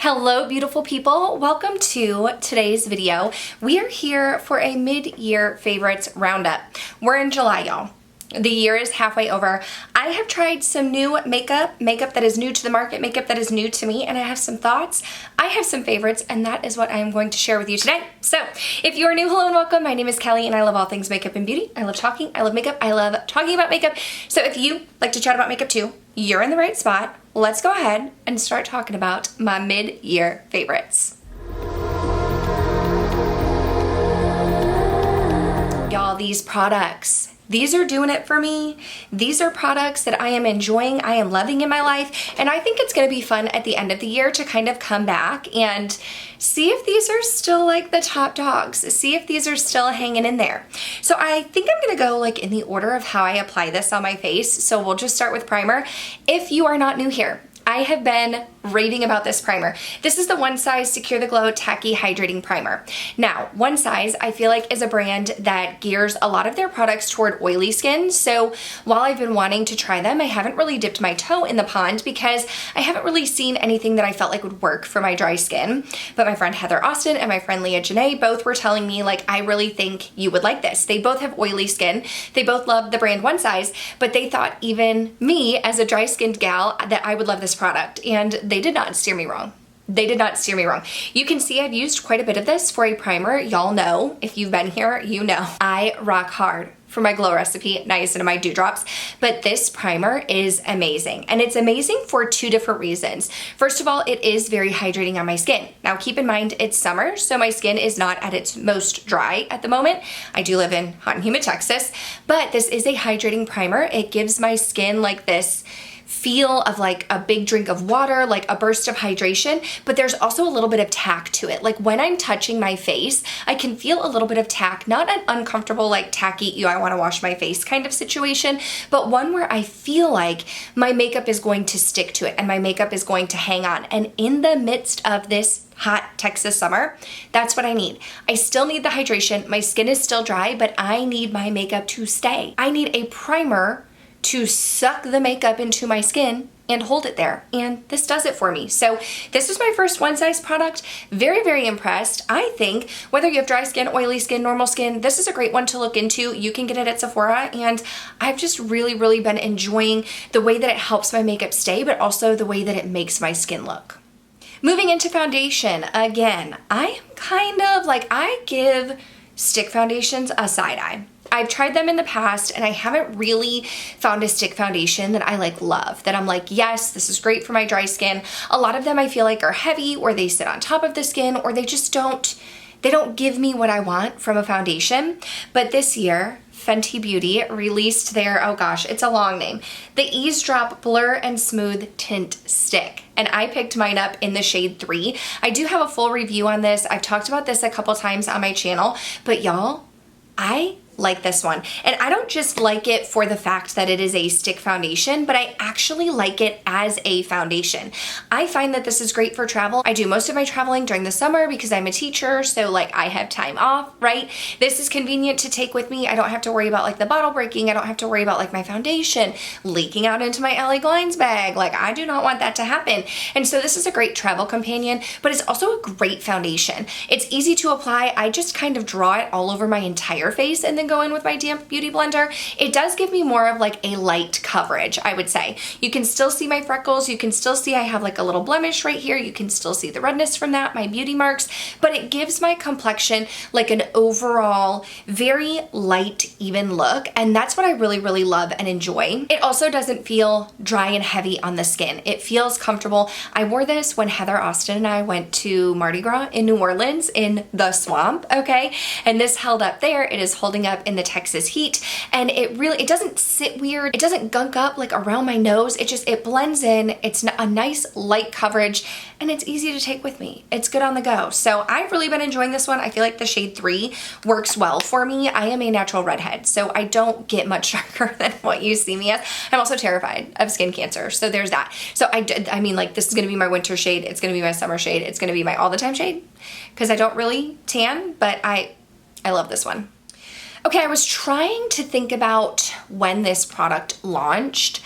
Hello beautiful people, welcome to today's video. We are here for a mid-year favorites roundup. We're in July, y'all. The year is halfway over. I have tried some new makeup that is new to the market, makeup that is new to me, and I have some thoughts. I have some favorites, and that is what I am going to share with you today. So, if you are new, hello and welcome. My name is Kelly, and I love all things makeup and beauty. I love talking, I love makeup, I love talking about makeup. So if you like to chat about makeup too, you're in the right spot. Let's go ahead and start talking about my mid-year favorites. Y'all, these products, these are doing it for me. These are products that I am enjoying, I am loving in my life, and I think it's gonna be fun at the end of the year to kind of come back and see if these are still like the top dogs, see if these are still hanging in there. So I think I'm gonna go like in the order of how I apply this on my face. So we'll just start with primer. If you are not new here, I have been raving about this primer. This is the One Size Secure the Glow Tacky Hydrating Primer. Now, One Size, I feel like, is a brand that gears a lot of their products toward oily skin. So while I've been wanting to try them, I haven't really dipped my toe in the pond because I haven't really seen anything that I felt like would work for my dry skin. But my friend Heather Austin and my friend Leah Janae both were telling me, like, I really think you would like this. They both have oily skin. They both love the brand One Size, but they thought even me, as a dry-skinned gal, that I would love this product. And they did not steer me wrong. They did not steer me wrong. You can see I've used quite a bit of this for a primer. Y'all know, if you've been here, you know. I rock hard for my glow recipe, niacinamide and dewdrops, but this primer is amazing. And it's amazing for two different reasons. First of all, it is very hydrating on my skin. Now keep in mind, it's summer, so my skin is not at its most dry at the moment. I do live in hot and humid Texas, but this is a hydrating primer. It gives my skin like this feel of like a big drink of water, like a burst of hydration, but there's also a little bit of tack to it. Like when I'm touching my face, I can feel a little bit of tack, not an uncomfortable like tacky, ew, I wanna wash my face kind of situation, but one where I feel like my makeup is going to stick to it and my makeup is going to hang on. And in the midst of this hot Texas summer, that's what I need. I still need the hydration. My skin is still dry, but I need my makeup to stay. I need a primer to suck the makeup into my skin and hold it there. And this does it for me. So this is my first One Size product. Very, very impressed. I think whether you have dry skin, oily skin, normal skin, this is a great one to look into. You can get it at Sephora, and I've just really, really been enjoying the way that it helps my makeup stay, but also the way that it makes my skin look. Moving into foundation, again, I am kind of like, I give stick foundations a side eye. I've tried them in the past and I haven't really found a stick foundation that I like love, that I'm like, yes, this is great for my dry skin. A lot of them I feel like are heavy, or they sit on top of the skin, or they just don't give me what I want from a foundation. But this year, Fenty Beauty released their, oh gosh, it's a long name, the Eavesdrop Blur and Smooth Tint Stick. And I picked mine up in the shade 3. I do have a full review on this. I've talked about this a couple times on my channel, but y'all, I like this one. And I don't just like it for the fact that it is a stick foundation, but I actually like it as a foundation. I find that this is great for travel. I do most of my traveling during the summer because I'm a teacher, so like I have time off, right? This is convenient to take with me. I don't have to worry about like the bottle breaking. I don't have to worry about like my foundation leaking out into my LA Glides bag. Like I do not want that to happen. And so this is a great travel companion, but it's also a great foundation. It's easy to apply. I just kind of draw it all over my entire face and then go in with my damp beauty blender. It does give me more of like a light coverage, I would say. You can still see my freckles. You can still see I have like a little blemish right here. You can still see the redness from that, my beauty marks, but it gives my complexion like an overall very light, even look. And that's what I really, really love and enjoy. It also doesn't feel dry and heavy on the skin. It feels comfortable. I wore this when Heather Austin and I went to Mardi Gras in New Orleans in the swamp, okay? And this held up there. It is holding up in the Texas heat, and it doesn't sit weird. It doesn't gunk up like around my nose. It blends in. It's a nice light coverage, and it's easy to take with me. It's good on the go. So I've really been enjoying this one. I feel like the shade 3 works well for me. I am a natural redhead, so I don't get much darker than what you see me as. I'm also terrified of skin cancer, so there's that. So I mean, like, this is gonna be my winter shade. It's gonna be my summer shade. It's gonna be my all the time shade, because I don't really tan, but I love this one. Okay, I was trying to think about when this product launched.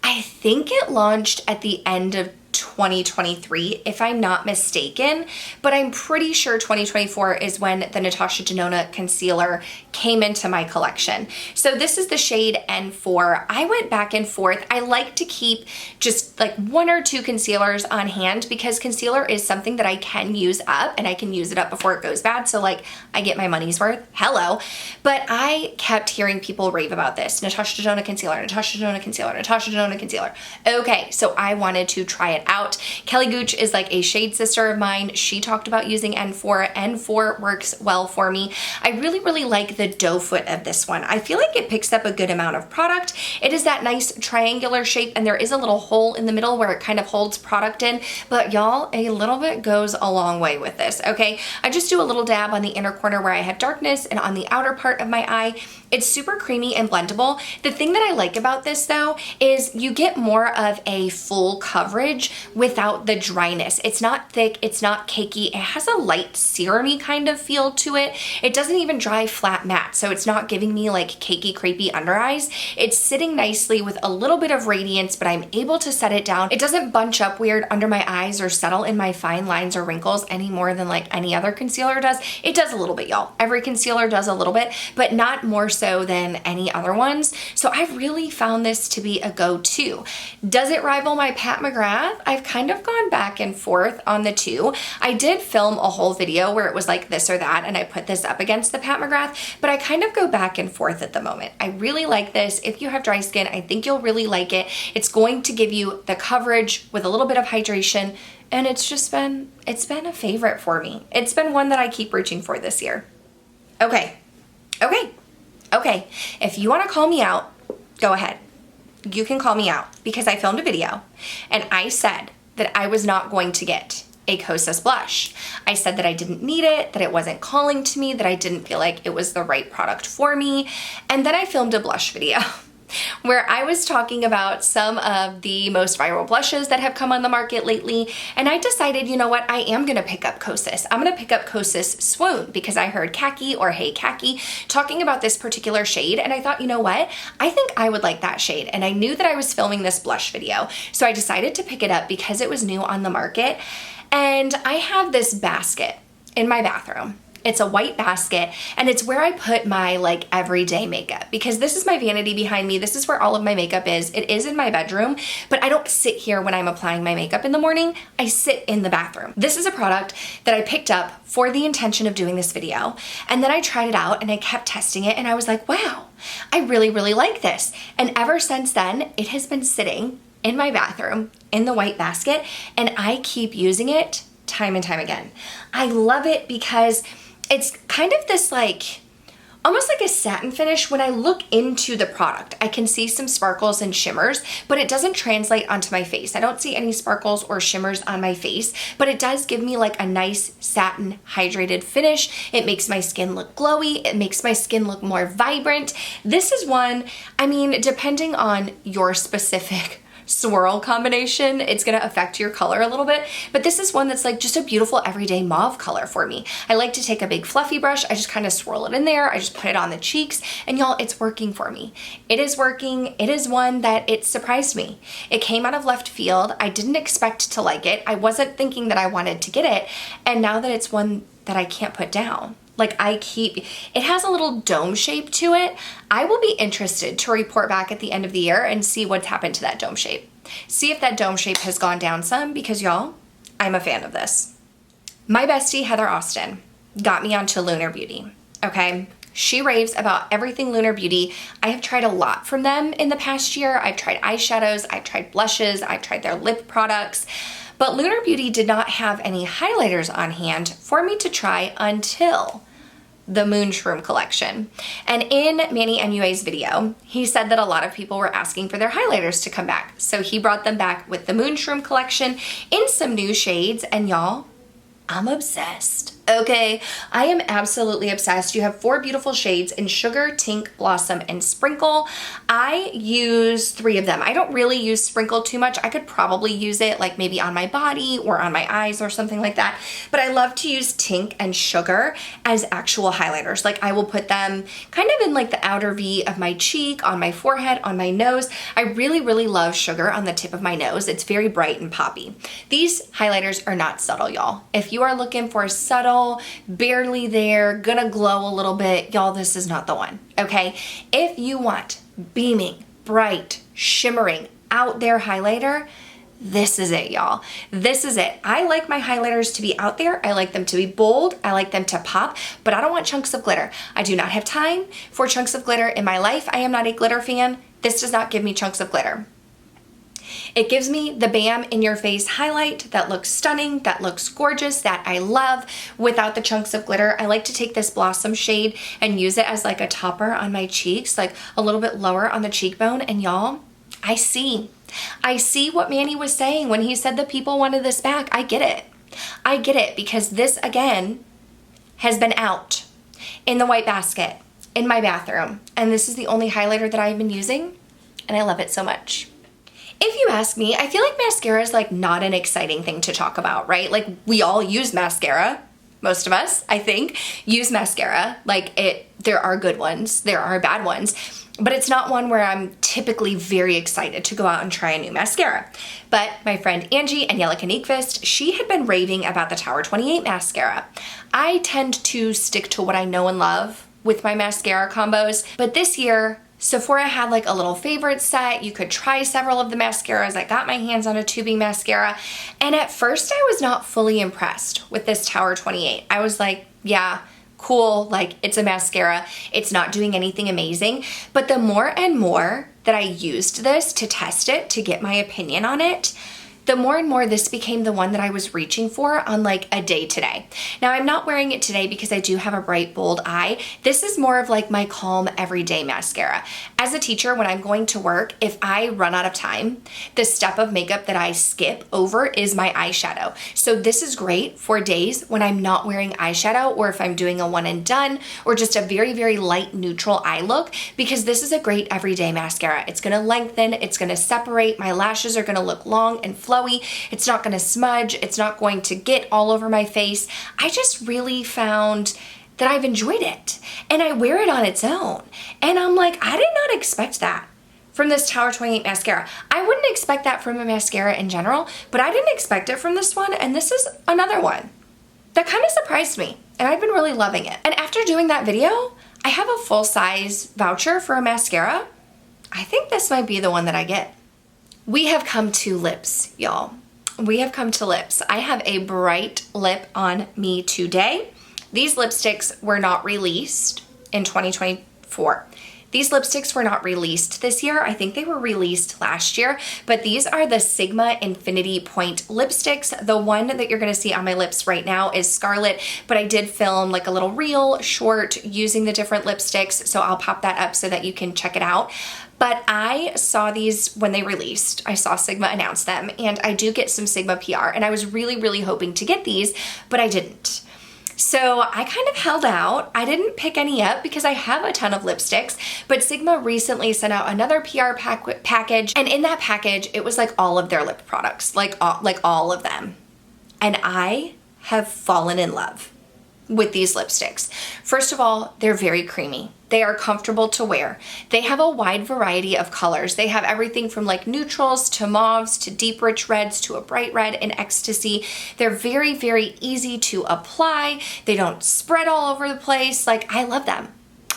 I think it launched at the end of 2023, if I'm not mistaken, but I'm pretty sure 2024 is when the Natasha Denona concealer came into my collection. So this is the shade N4. I went back and forth. I like to keep just like 1 or 2 concealers on hand because concealer is something that I can use up and I can use it up before it goes bad. So like I get my money's worth. Hello. But I kept hearing people rave about this. Natasha Denona concealer, Natasha Denona concealer, Natasha Denona concealer. Okay, so I wanted to try it out. Kelly Gooch is like a shade sister of mine. She talked about using N4. N4 works well for me. I really, really like the doe foot of this one. I feel like it picks up a good amount of product. It is that nice triangular shape and there is a little hole in the middle where it kind of holds product in, but y'all, a little bit goes a long way with this, okay? I just do a little dab on the inner corner where I have darkness and on the outer part of my eye. It's super creamy and blendable. The thing that I like about this though is you get more of a full coverage without the dryness. It's not thick, it's not cakey. It has a light serum-y kind of feel to it. It doesn't even dry flat matte, so it's not giving me like cakey, crepey under eyes. It's sitting nicely with a little bit of radiance, but I'm able to set it down. It doesn't bunch up weird under my eyes or settle in my fine lines or wrinkles any more than like any other concealer does. It does a little bit, y'all. Every concealer does a little bit, but not more so than any other ones. So I've really found this to be a go-to. Does it rival my Pat McGrath? I've kind of gone back and forth on the two. I did film a whole video where it was like this or that, and I put this up against the Pat McGrath, but I kind of go back and forth at the moment. I really like this. If you have dry skin, I think you'll really like it. It's going to give you the coverage with a little bit of hydration, and it's been a favorite for me. It's been one that I keep reaching for this year. Okay. If you want to call me out, go ahead. You can call me out because I filmed a video and I said that I was not going to get a Kosas blush. I said that I didn't need it, that it wasn't calling to me, that I didn't feel like it was the right product for me. And then I filmed a blush video where I was talking about some of the most viral blushes that have come on the market lately. And I decided, you know what, I am gonna pick up Kosas. I'm gonna pick up Kosas Swoon because I heard Khaki or Hey Khaki talking about this particular shade. And I thought, you know what, I think I would like that shade. And I knew that I was filming this blush video. So I decided to pick it up because it was new on the market. And I have this basket in my bathroom. It's a white basket and it's where I put my like everyday makeup because this is my vanity behind me. This is where all of my makeup is. It is in my bedroom, but I don't sit here when I'm applying my makeup in the morning. I sit in the bathroom. This is a product that I picked up for the intention of doing this video. And then I tried it out and I kept testing it and I was like, wow, I really, really like this. And ever since then, it has been sitting in my bathroom in the white basket and I keep using it time and time again. I love it because it's kind of this like, almost like a satin finish. When I look into the product, I can see some sparkles and shimmers, but it doesn't translate onto my face. I don't see any sparkles or shimmers on my face, but it does give me like a nice satin hydrated finish. It makes my skin look glowy. It makes my skin look more vibrant. This is one, I mean, depending on your specific swirl combination, it's gonna affect your color a little bit, but this is one that's like just a beautiful everyday mauve color for me. I like to take a big fluffy brush, I just kind of swirl it in there, I just put it on the cheeks, and y'all, it's working for me. It is working. It is one that it surprised me. It came out of left field. I didn't expect to like it. I wasn't thinking that I wanted to get it, and now that it's one that I can't put down. Like it has a little dome shape to it. I will be interested to report back at the end of the year and see what's happened to that dome shape. See if that dome shape has gone down some because y'all, I'm a fan of this. My bestie, Heather Austin, got me onto Lunar Beauty, okay? She raves about everything Lunar Beauty. I have tried a lot from them in the past year. I've tried eyeshadows, I've tried blushes, I've tried their lip products. But Lunar Beauty did not have any highlighters on hand for me to try until the Moonshroom collection. And in Manny MUA's video, he said that a lot of people were asking for their highlighters to come back. So he brought them back with the Moonshroom collection in some new shades, and y'all, I'm obsessed. Okay, I am absolutely obsessed. You have 4 beautiful shades in Sugar, Tink, Blossom, and Sprinkle. I use 3 of them. I don't really use Sprinkle too much. I could probably use it like maybe on my body or on my eyes or something like that. But I love to use Tink and Sugar as actual highlighters. Like I will put them kind of in like the outer V of my cheek, on my forehead, on my nose. I really, really love Sugar on the tip of my nose. It's very bright and poppy. These highlighters are not subtle, y'all. If you are looking for subtle, barely there, gonna glow a little bit, y'all, this is not the one, okay? If you want beaming, bright, shimmering, out there highlighter, this is it, y'all. This is it. I like my highlighters to be out there. I like them to be bold. I like them to pop, but I don't want chunks of glitter. I do not have time for chunks of glitter in my life. I am not a glitter fan. This does not give me chunks of glitter. It gives me the bam in your face highlight that looks stunning, that looks gorgeous, that I love without the chunks of glitter. I like to take this Blossom shade and use it as like a topper on my cheeks, like a little bit lower on the cheekbone. And y'all, I see what Manny was saying when he said that people wanted this back. I get it. I get it, because this again has been out in the white basket in my bathroom. And this is the only highlighter that I've been using, and I love it so much. If you ask me, I feel like mascara is like not an exciting thing to talk about, right? Like we all use mascara. Most of us, I think, use mascara. Like there are good ones, there are bad ones, but it's not one where I'm typically very excited to go out and try a new mascara. But my friend Angie and Yella Kanikvist, she had been raving about the Tower 28 mascara. I tend to stick to what I know and love with my mascara combos, but this year, Sephora had like a little favorite set. You could try several of the mascaras. I got my hands on a tubing mascara, and at first I was not fully impressed with this Tower 28. I was like, yeah, cool, like it's a mascara. It's not doing anything amazing. But the more and more that I used this to test it, to get my opinion on it, the more and more this became the one that I was reaching for on like a day today. Now I'm not wearing it today because I do have a bright, bold eye. This is more of like my calm everyday mascara. As a teacher, when I'm going to work, if I run out of time, the step of makeup that I skip over is my eyeshadow. So this is great for days when I'm not wearing eyeshadow, or if I'm doing a one and done, or just a very, very light neutral eye look, because this is a great everyday mascara. It's gonna lengthen, it's gonna separate, my lashes are gonna look long and flowy. It's not going to smudge. It's not going to get all over my face. I just really found that I've enjoyed it, and I wear it on its own. And I'm like, I did not expect that from this Tower 28 mascara. I wouldn't expect that from a mascara in general, but I didn't expect it from this one. And this is another one that kind of surprised me, and I've been really loving it. And after doing that video, I have a full-size voucher for a mascara. I think this might be the one that I get. We have come to lips, y'all. We have come to lips. I have a bright lip on me today. These lipsticks were not released in 2024. These lipsticks were not released this year. I think they were released last year, but these are the Sigma Infinity Point lipsticks. The one that you're gonna see on my lips right now is Scarlet, but I did film like a little reel short using the different lipsticks, so I'll pop that up so that you can check it out. But I saw these when they released. I saw Sigma announce them, and I do get some Sigma PR, and I was really, really hoping to get these, but I didn't. So I kind of held out. I didn't pick any up because I have a ton of lipsticks, but Sigma recently sent out another PR package, and in that package, it was like all of their lip products, like all of them. And I have fallen in love with these lipsticks. First of all, they're very creamy. They are comfortable to wear. They have a wide variety of colors. They have everything from like neutrals to mauves to deep rich reds to a bright red in ecstasy. They're very, very easy to apply. They don't spread all over the place. Like, I love them.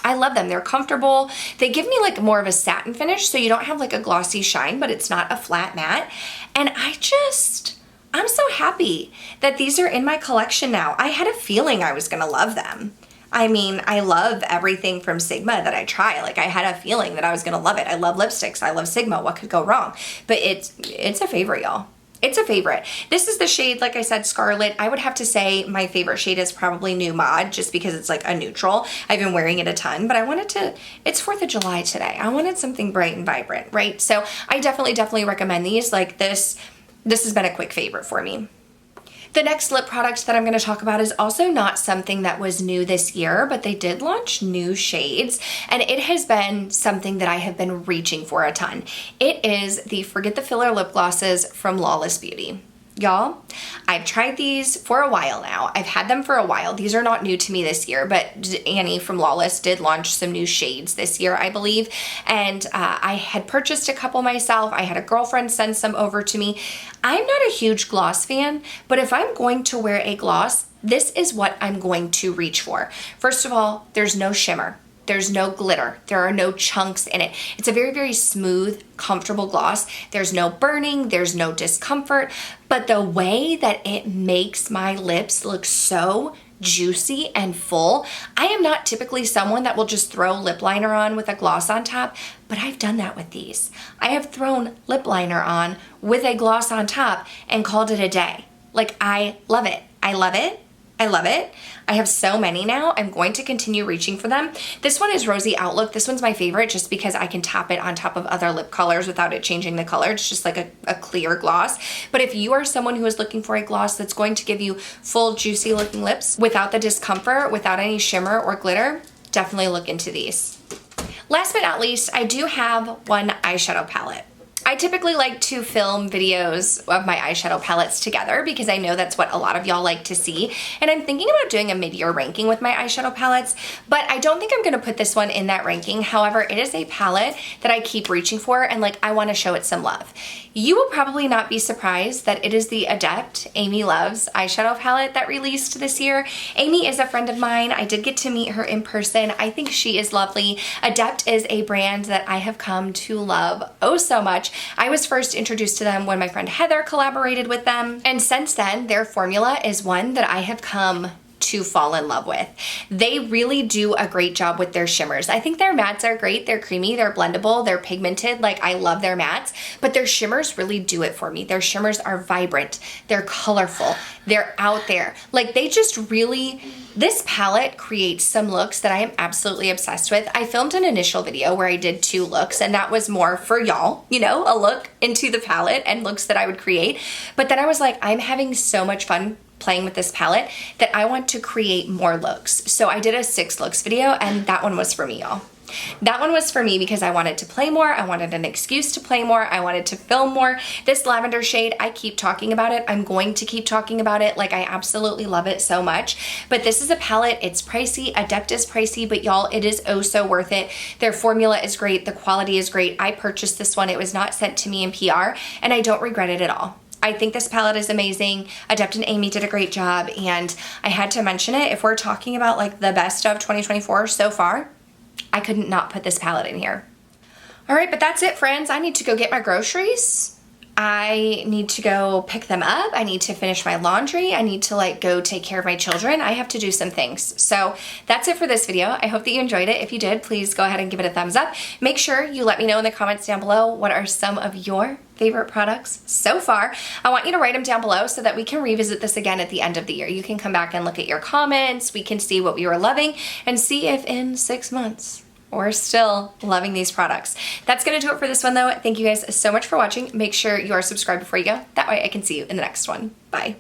I love them. They're comfortable. They give me like more of a satin finish, so you don't have like a glossy shine, but it's not a flat matte. And I'm so happy that these are in my collection now. I had a feeling I was gonna love them. I mean, I love everything from Sigma that I try. Like, I had a feeling that I was gonna love it. I love lipsticks. I love Sigma. What could go wrong? But it's a favorite, y'all. It's a favorite. This is the shade, like I said, Scarlet. I would have to say my favorite shade is probably New Mod, just because it's like a neutral. I've been wearing it a ton, but I wanted to, it's 4th of July today. I wanted something bright and vibrant, right? So I definitely recommend these. Like this has been a quick favorite for me. The next lip product that I'm going to talk about is also not something that was new this year, but they did launch new shades, and it has been something that I have been reaching for a ton. It is the Forget the Filler lip glosses from Lawless Beauty. Y'all, I've tried these for a while now. I've had them for a while. These are not new to me this year, but Annie from Lawless did launch some new shades this year, I believe. And I had purchased a couple myself. I had a girlfriend send some over to me. I'm not a huge gloss fan, but if I'm going to wear a gloss, this is what I'm going to reach for. First of all, there's no shimmer. There's no glitter. There are no chunks in it. It's a very, very smooth, comfortable gloss. There's no burning. There's no discomfort. But the way that it makes my lips look so juicy and full. I am not typically someone that will just throw lip liner on with a gloss on top, but I've done that with these. I have thrown lip liner on with a gloss on top and called it a day. Like, I love it. I love it. I love it. I have so many now. I'm going to continue reaching for them. This one is Rosy Outlook. This one's my favorite just because I can tap it on top of other lip colors without it changing the color. It's just like a clear gloss. But if you are someone who is looking for a gloss that's going to give you full, juicy looking lips without the discomfort, without any shimmer or glitter, definitely look into these. Last but not least, I do have one eyeshadow palette. I typically like to film videos of my eyeshadow palettes together because I know that's what a lot of y'all like to see. And I'm thinking about doing a mid-year ranking with my eyeshadow palettes, but I don't think I'm gonna put this one in that ranking. However, it is a palette that I keep reaching for and like I wanna show it some love. You will probably not be surprised that it is the Adept Amy Loves eyeshadow palette that released this year. Amy is a friend of mine. I did get to meet her in person. I think she is lovely. Adept is a brand that I have come to love oh so much. I was first introduced to them when my friend Heather collaborated with them, and since then their formula is one that I have come to fall in love with. They really do a great job with their shimmers. I think their mattes are great. They're creamy, they're blendable, they're pigmented. Like, I love their mattes, but their shimmers really do it for me. Their shimmers are vibrant, they're colorful, they're out there. Like, they just really, this palette creates some looks that I am absolutely obsessed with. I filmed an initial video where I did 2 looks, and that was more for y'all, you know, a look into the palette and looks that I would create. But then I was like, I'm having so much fun playing with this palette that I want to create more looks. So I did a 6 looks video, and that one was for me, y'all. That one was for me because I wanted to play more. I wanted an excuse to play more. I wanted to film more. This lavender shade, I keep talking about it. I'm going to keep talking about it. Like, I absolutely love it so much. But this is a palette. It's pricey. Adept is pricey, but y'all, it is oh so worth it. Their formula is great. The quality is great. I purchased this one. It was not sent to me in PR, and I don't regret it at all. I think this palette is amazing. Adept and Amy did a great job, and I had to mention it. If we're talking about like the best of 2024 so far, I couldn't not put this palette in here. All right, but that's it, friends. I need to go get my groceries. I need to go pick them up. I need to finish my laundry. I need to like go take care of my children. I have to do some things. So that's it for this video. I hope that you enjoyed it. If you did, please go ahead and give it a thumbs up. Make sure you let me know in the comments down below what are some of your favorite products so far. I want you to write them down below so that we can revisit this again at the end of the year. You can come back and look at your comments. We can see what we were loving and see if in 6 months we're still loving these products. That's gonna do it for this one though. Thank you guys so much for watching. Make sure you are subscribed before you go. That way I can see you in the next one. Bye.